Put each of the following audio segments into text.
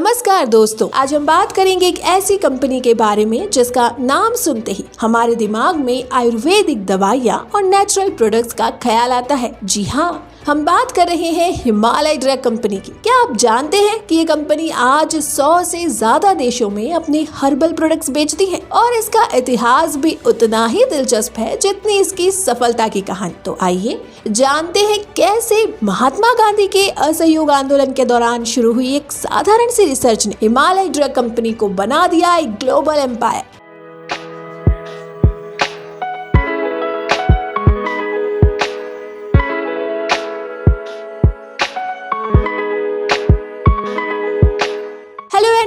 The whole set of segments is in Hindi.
नमस्कार दोस्तों, आज हम बात करेंगे एक ऐसी कंपनी के बारे में जिसका नाम सुनते ही हमारे दिमाग में आयुर्वेदिक दवाइयाँ और नेचुरल प्रोडक्ट्स का ख्याल आता है। जी हाँ, हम बात कर रहे हैं हिमालय ड्रग कंपनी की। क्या आप जानते हैं कि ये कंपनी आज 100 से ज्यादा देशों में अपने हर्बल प्रोडक्ट्स बेचती है और इसका इतिहास भी उतना ही दिलचस्प है जितनी इसकी सफलता की कहानी। तो आइए जानते हैं कैसे महात्मा गांधी के असहयोग आंदोलन के दौरान शुरू हुई एक साधारण सी रिसर्च ने हिमालय ड्रग कंपनी को बना दिया एक global empire.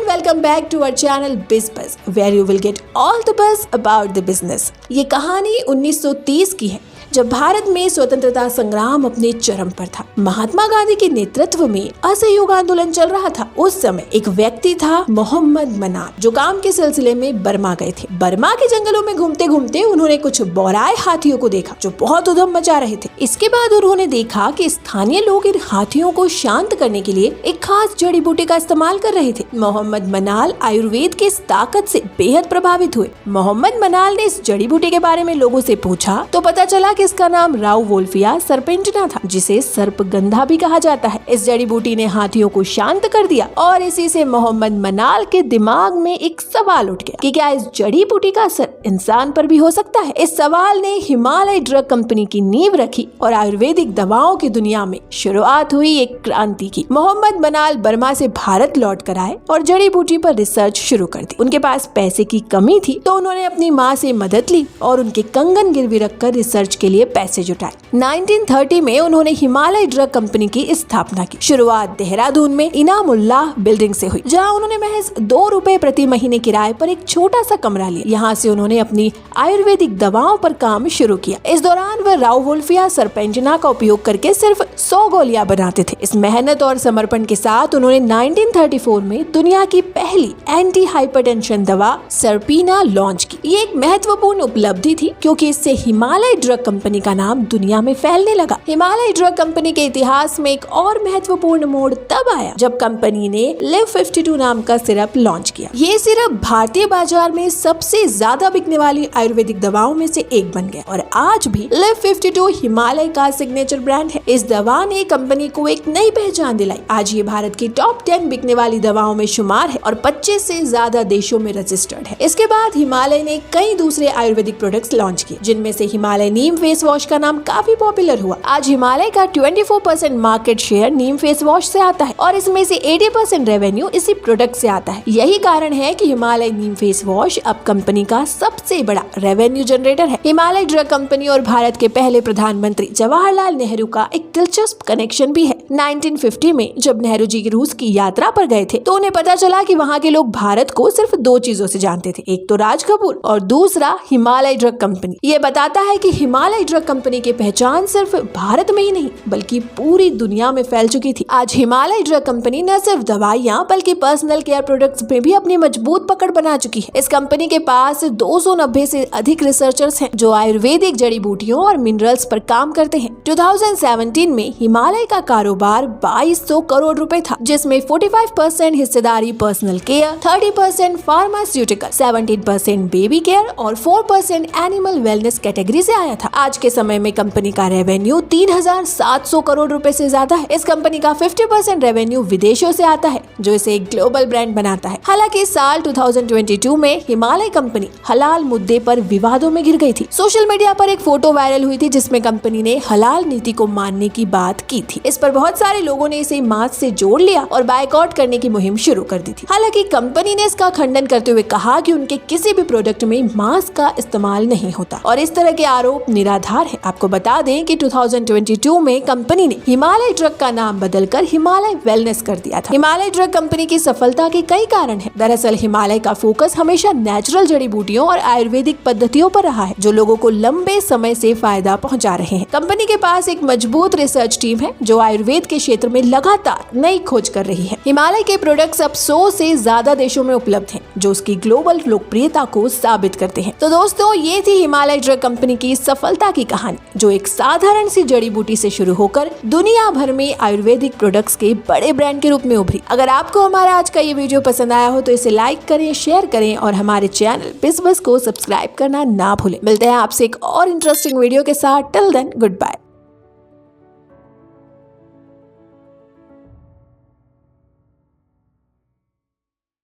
Welcome back to our channel BizBuzz, where you will get all the buzz about the business। ये कहानी 1930 की है, जब भारत में स्वतंत्रता संग्राम अपने चरम पर था। महात्मा गांधी के नेतृत्व में असहयोग आंदोलन चल रहा था। उस समय एक व्यक्ति था मोहम्मद मनाल, जो काम के सिलसिले में बर्मा गए थे। बर्मा के जंगलों में घूमते घूमते उन्होंने कुछ बौराए हाथियों को देखा जो बहुत उधम मचा रहे थे। इसके बाद उन्होंने देखा कि स्थानीय लोग इन हाथियों को शांत करने के लिए एक खास जड़ी बूटी का इस्तेमाल कर रहे थे। मोहम्मद मनाल आयुर्वेद की इस ताकत से बेहद प्रभावित हुए। मोहम्मद मनाल ने इस जड़ी बूटी के बारे में लोगों से पूछा तो पता चला इसका नाम राउवोल्फिया सर्पेंटिना था, जिसे सर्पगंधा भी कहा जाता है। इस जड़ी बूटी ने हाथियों को शांत कर दिया और इसी से मोहम्मद मनाल के दिमाग में एक सवाल उठ गया कि क्या इस जड़ी बूटी का असर इंसान पर भी हो सकता है। इस सवाल ने हिमालय ड्रग कंपनी की नींव रखी और आयुर्वेदिक दवाओं की दुनिया में शुरुआत हुई एक क्रांति की। मोहम्मद मनाल बर्मा से भारत लौट कर आए और जड़ी बूटी पर रिसर्च शुरू कर दी। उनके पास पैसे की कमी थी तो उन्होंने अपनी माँ से मदद ली और उनके कंगन गिरवी रखकर रिसर्च के लिए पैसे जुटाए। 1930 में उन्होंने हिमालय ड्रग कंपनी की स्थापना की। शुरुआत देहरादून में इनामुल्लाह बिल्डिंग से हुई, जहां उन्होंने महज 2 रुपए प्रति महीने किराए पर एक छोटा सा कमरा लिया। यहां से उन्होंने अपनी आयुर्वेदिक दवाओं पर काम शुरू किया। इस दौरान वह राउवोल्फिया सर्पेंटिना का उपयोग करके सिर्फ 100 गोलियां बनाते थे। इस मेहनत और समर्पण के साथ उन्होंने 1934 में दुनिया की पहली एंटी हाइपरटेंशन दवा सर्पिना लॉन्च की। ये एक महत्वपूर्ण उपलब्धि थी क्योंकि इससे हिमालय ड्रग कंपनी का नाम दुनिया में फैलने लगा। हिमालय ड्रग कंपनी के इतिहास में एक और महत्वपूर्ण मोड़ तब आया जब कंपनी ने लिव 52 नाम का सिरप लॉन्च किया। ये सिरप भारतीय बाजार में सबसे ज्यादा बिकने वाली आयुर्वेदिक दवाओं में से एक बन गया और आज भी लिव 52 हिमालय का सिग्नेचर ब्रांड है। इस दवा ने कंपनी को एक नई पहचान दिलाई। आज ये भारत की टॉप 10 बिकने वाली दवाओं में शुमार है और 25 से ज्यादा देशों में रजिस्टर्ड है। इसके बाद हिमालय ने कई दूसरे आयुर्वेदिक प्रोडक्ट्स लॉन्च किए, जिनमें से हिमालय नीम फेस वॉश का नाम काफी पॉपुलर हुआ। आज हिमालय का 24% मार्केट शेयर नीम फेस वॉश से आता है और इसमें से 80% रेवेन्यू इसी प्रोडक्ट से आता है। यही कारण है कि हिमालय नीम फेस वॉश अब कंपनी का सबसे बड़ा रेवेन्यू जनरेटर है। हिमालय ड्रग कंपनी और भारत के पहले प्रधानमंत्री जवाहरलाल नेहरू का एक दिलचस्प कनेक्शन भी है। 1950 में जब नेहरू जी रूस की यात्रा पर गए थे तो उन्हें पता चला कि वहाँ के लोग भारत को सिर्फ 2 चीजों से जानते थे, एक तो राज कपूर और दूसरा हिमालय ड्रग कंपनी। ये बताता है कि हिमालय ड्रग कंपनी की पहचान सिर्फ भारत में ही नहीं बल्कि पूरी दुनिया में फैल चुकी थी। आज हिमालय ड्रग कंपनी न सिर्फ दवाइयाँ बल्कि पर्सनल केयर प्रोडक्ट्स में भी अपनी मजबूत पकड़ बना चुकी है। इस कंपनी के पास 290 से अधिक रिसर्चर्स हैं जो आयुर्वेदिक जड़ी बूटियों और मिनरल्स पर काम करते हैं। 2017 में हिमालय का कारोबार 2200 करोड़ रुपए था, जिसमें 45% हिस्सेदारी personal care, 30% pharmaceutical, 17% baby care और 4% एनिमल वेलनेस कैटेगरी से आया था। आज के समय में कंपनी का रेवेन्यू 3700 करोड़ रुपए से ज्यादा है। इस कंपनी का 50% रेवेन्यू विदेशों से आता है, जो इसे एक ग्लोबल ब्रांड बनाता है। हालांकि साल 2022 में हिमालय कंपनी हलाल मुद्दे पर विवादों में घिर गई थी। सोशल मीडिया पर एक फोटो वायरल हुई थी जिसमें कंपनी ने हलाल नीति को मानने की बात की थी। इस पर बहुत सारे लोगों ने इसे मांस से जोड़ लिया और बायकॉट करने की मुहिम शुरू कर दी थी। हालांकि कंपनी ने इसका खंडन करते हुए कहा कि उनके किसी भी प्रोडक्ट में मांस का इस्तेमाल नहीं होता और इस तरह के आरोप निराधार है। आपको बता दें कि 2022 में कंपनी ने हिमालय ड्रग का नाम बदलकर हिमालय वेलनेस कर दिया था। हिमालय ड्रग कंपनी की सफलता के कई कारण हैं। दरअसल हिमालय का फोकस हमेशा नेचुरल जड़ी बूटियों और आयुर्वेदिक पद्धतियों पर रहा है, जो लोगों को लंबे समय से फायदा पहुंचा रहे हैं। कंपनी के पास एक मजबूत रिसर्च टीम है जो आयुर्वेद के क्षेत्र में लगातार नई खोज कर रही है। हिमालय के प्रोडक्ट्स अब 100 से ज्यादा देशों में उपलब्ध हैं, जो उसकी ग्लोबल लोकप्रियता को साबित करते हैं। तो दोस्तों, ये थी हिमालय ड्रग कंपनी की सफलता सफलता की कहानी, जो एक साधारण सी जड़ी बूटी से शुरू होकर दुनिया भर में आयुर्वेदिक प्रोडक्ट्स के बड़े ब्रांड के रूप में उभरी। अगर आपको हमारा आज का ये वीडियो पसंद आया हो तो इसे लाइक करें, शेयर करें और हमारे चैनल बिज़बज़ को सब्सक्राइब करना ना भूलें। मिलते हैं आपसे एक और इंटरेस्टिंग वीडियो के साथ। Till then, good bye.